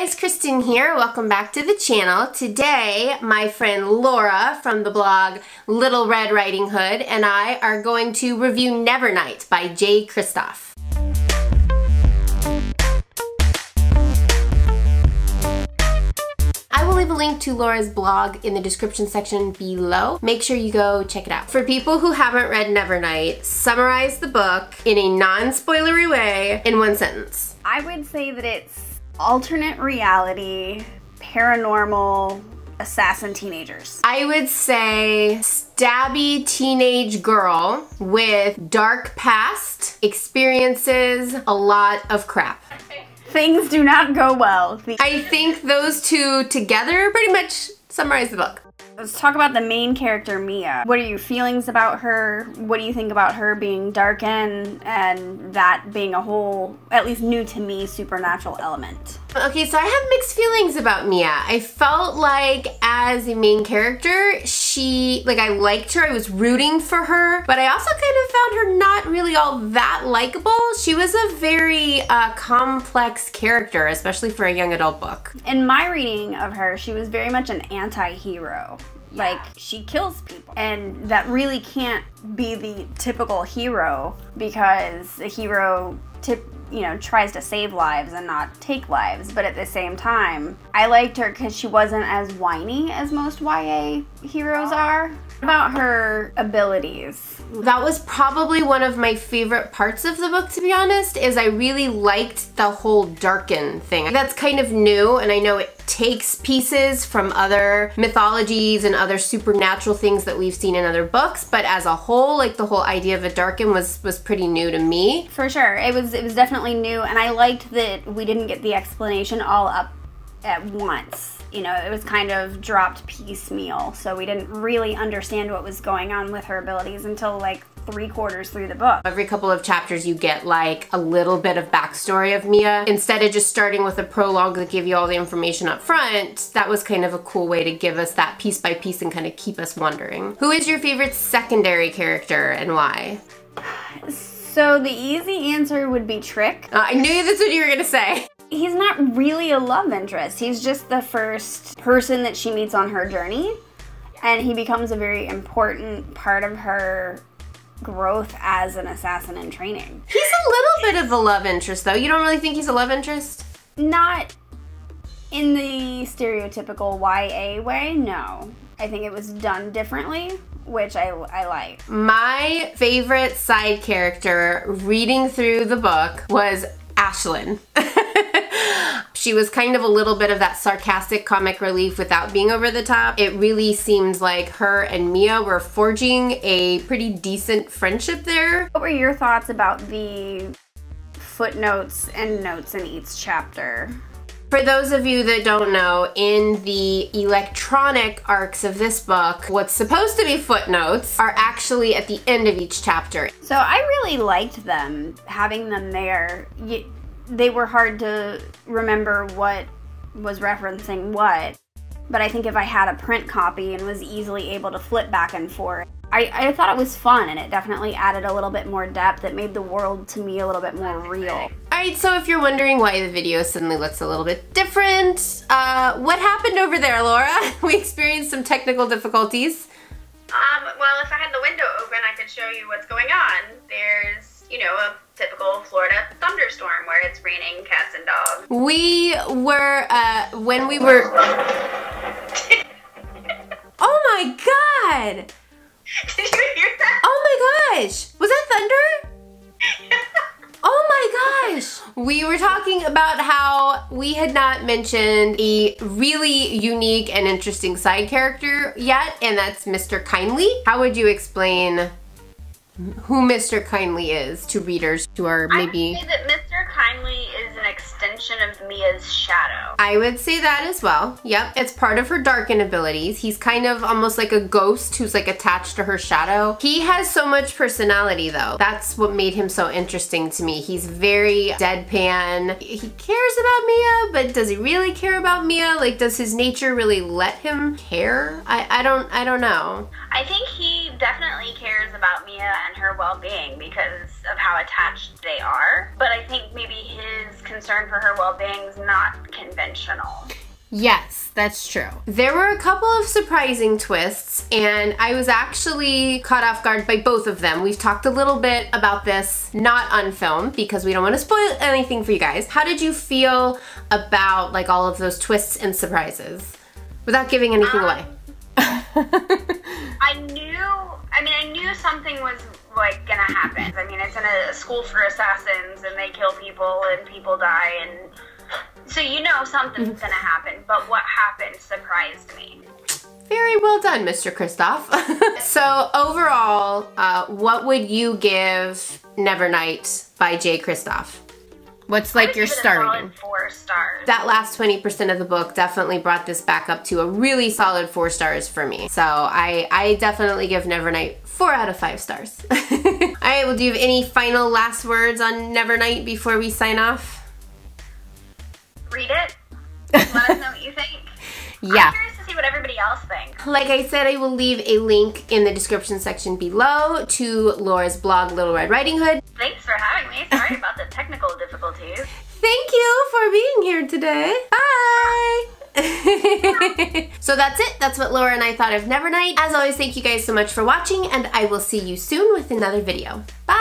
guys, Kristen here. Welcome back to the channel. Today, my friend Laura from the blog Little Red Riding Hood and I are going to review Nevernight by Jay Kristoff. I will leave a link to Laura's blog in the description section below. Make sure you go check it out. For people who haven't read Nevernight, summarize the book in a non-spoilery way in one sentence. I would say that it's alternate reality, paranormal, assassin teenagers. I would say stabby teenage girl with dark past, experiences a lot of crap. Things do not go well. I think those two together pretty much summarize the book. Let's talk about the main character, Mia. What are your feelings about her? What do you think about her being Darkin and that being a whole, at least new to me, supernatural element? Okay, so I have mixed feelings about Mia. I felt like as a main character, I liked her, I was rooting for her, but I also kind of found her not really all that likable. She was a very complex character, especially for a young adult book. In my reading of her, she was very much an anti-hero. Like, she kills people. And that really can't be the typical hero, because the hero tries to save lives and not take lives. But at the same time, I liked her because she wasn't as whiny as most YA heroes are. About her abilities. That was probably one of my favorite parts of the book, to be honest, is I really liked the whole Darkin thing. That's kind of new, and I know it takes pieces from other mythologies and other supernatural things that we've seen in other books, but as a whole, like the whole idea of a Darkin was pretty new to me. For sure, it was definitely new, and I liked that we didn't get the explanation all up at once. You know, it was kind of dropped piecemeal, so we didn't really understand what was going on with her abilities until like 3/4 through the book. Every couple of chapters you get like a little bit of backstory of Mia. Instead of just starting with a prologue that give you all the information up front, that was kind of a cool way to give us that piece by piece and kind of keep us wondering. Who is your favorite secondary character and why? So the easy answer would be Trick. I knew that's what you were gonna say. He's not really a love interest. He's just the first person that she meets on her journey, and he becomes a very important part of her growth as an assassin in training. He's a little bit of a love interest, though. You don't really think he's a love interest? Not in the stereotypical YA way, no. I think it was done differently, which I like. My favorite side character reading through the book was Ashlynn. She was kind of a little bit of that sarcastic comic relief without being over the top. It really seems like her and Mia were forging a pretty decent friendship there. What were your thoughts about the footnotes and notes in each chapter? For those of you that don't know, in the electronic arcs of this book, what's supposed to be footnotes are actually at the end of each chapter. So I really liked them, having them there. They were hard to remember what was referencing what, but I think if I had a print copy and was easily able to flip back and forth, I thought it was fun, and it definitely added a little bit more depth. It made the world to me a little bit more real. Alright, so if you're wondering why the video suddenly looks a little bit different, what happened over there, Laura? We experienced some technical difficulties. Well, if I had the window open, I could show you what's going on. There's, you know, a typical Florida thunderstorm where it's raining cats and dogs. We were, when we were... Oh my god! Did you hear that? Oh my gosh! Was that thunder? Oh my gosh! We were talking about how we had not mentioned a really unique and interesting side character yet, and that's Mr. Kindly. How would you explain who Mr. Kindly is to readers who are maybe... I would say that Mr. Kindly is an extension of Mia's shadow. I would say that as well. Yep, it's part of her Darkin abilities. He's kind of almost like a ghost who's like attached to her shadow. He has so much personality though. That's what made him so interesting to me. He's very deadpan. He cares about Mia, but does he really care about Mia? Like, does his nature really let him care? I don't know. I think he definitely cares about Mia and her well-being because of how attached they are. But I think maybe his concern for her well-being is not conveyed conventional. Yes, that's true. There were a couple of surprising twists, and I was actually caught off guard by both of them. We've talked a little bit about this, not on film, because we don't want to spoil anything for you guys. How did you feel about like all of those twists and surprises, without giving anything away? I knew something was like gonna happen. I mean, it's in a school for assassins, and they kill people, and people die, and so you know something's gonna happen, but what happened surprised me. Very well done, Mr. Kristoff. So overall, what would you give Nevernight by Jay Kristoff? What's like your starting? 4 stars. That last 20% of the book definitely brought this back up to a really solid 4 stars for me. So I definitely give Nevernight 4 out of 5 stars. All right, well, do you have any final last words on Nevernight before we sign off? Read it. Let us know what you think. Yeah. I'm curious to see what everybody else thinks. Like I said, I will leave a link in the description section below to Laura's blog, Little Red Riding Hood. Thanks for having me. Sorry about the technical difficulties. Thank you for being here today. Bye. So that's it. That's what Laura and I thought of Nevernight. As always, thank you guys so much for watching, and I will see you soon with another video. Bye.